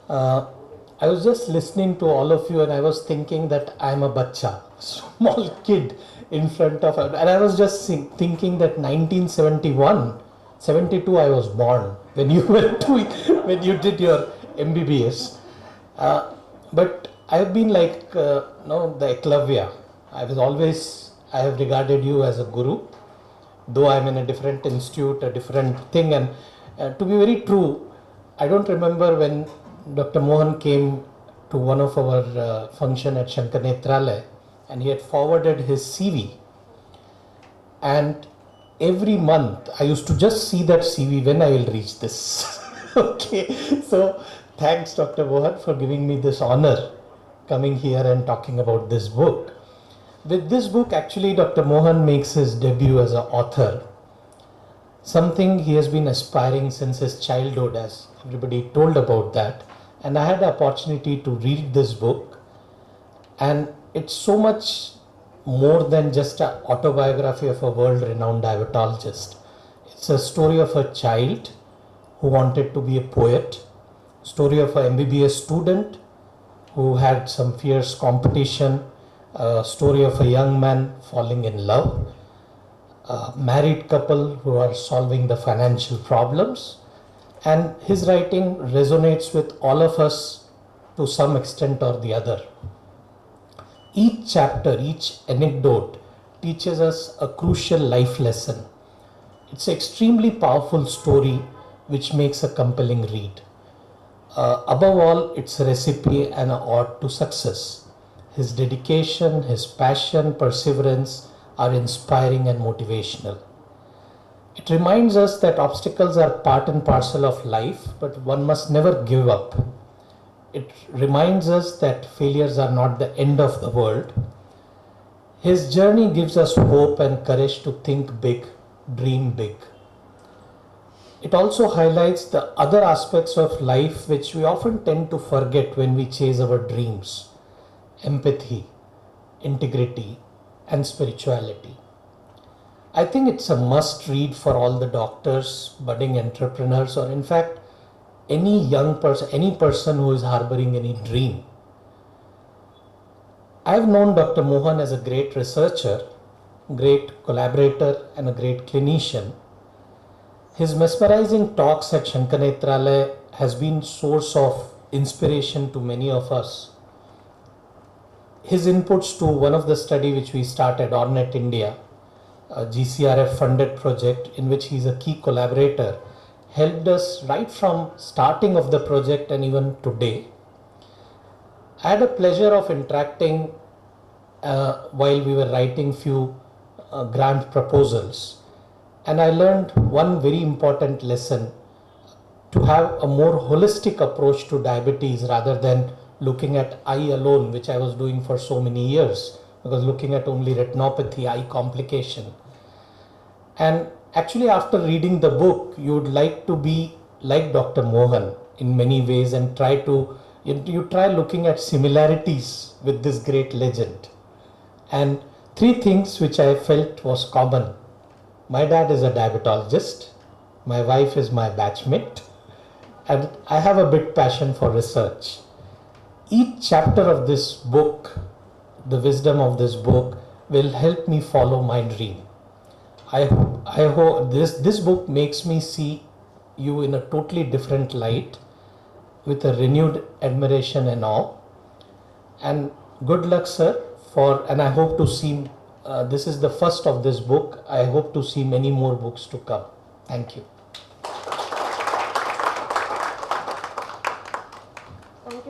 Uh, I was just listening to all of you and I was thinking that I'm a bacha, small kid in front of, and I was just thinking that 1971, 72 I was born when you went to, when you did your MBBS. But I've been like, the Eklavya. I have regarded you as a guru, though I'm in a different institute, a different thing. And to be very true, I don't remember when Dr. Mohan came to one of our function at Shankar Nethralaya and he had forwarded his CV. And every month I used to just see that CV when I will reach this. Okay, so thanks Dr. Mohan for giving me this honor coming here and talking about this book. With this book, actually, Dr. Mohan makes his debut as an author. Something he has been aspiring since his childhood, as everybody told about that. And I had the opportunity to read this book. And it's so much more than just an autobiography of a world-renowned diabetologist. It's a story of a child who wanted to be a poet, story of an MBBS student who had some fierce competition, a story of a young man falling in love, a married couple who are solving the financial problems, and his writing resonates with all of us to some extent or the other. Each chapter, each anecdote teaches us a crucial life lesson. It's an extremely powerful story which makes a compelling read. Above all, it's a recipe and an ode to success. His dedication, his passion, perseverance are inspiring and motivational. It reminds us that obstacles are part and parcel of life, but one must never give up. It reminds us that failures are not the end of the world. His journey gives us hope and courage to think big, dream big. It also highlights the other aspects of life which we often tend to forget when we chase our dreams: empathy, integrity, and spirituality. I think it's a must read for all the doctors, budding entrepreneurs, or in fact, any young person, any person who is harboring any dream. I've known Dr. Mohan as a great researcher, great collaborator, and a great clinician. His mesmerizing talks at Shankar Nethralaya has been source of inspiration to many of us. His inputs to one of the study which we started, Ornet India, a GCRF funded project in which he's a key collaborator, helped us right from starting of the project and even today. I had a pleasure of interacting while we were writing few grant proposals. And I learned one very important lesson: to have a more holistic approach to diabetes rather than looking at eye alone, which I was doing for so many years, because looking at only retinopathy, eye complication. And actually, after reading the book, you would like to be like Dr. Mohan in many ways and you try looking at similarities with this great legend. And three things which I felt was common: my dad is a diabetologist, my wife is my batchmate, and I have a big passion for research. Each chapter of this book, the wisdom of this book, will help me follow my dream. I hope this book makes me see you in a totally different light, with a renewed admiration and awe. And good luck, sir, and I hope to see, this is the first of this book. I hope to see many more books to come. Thank you.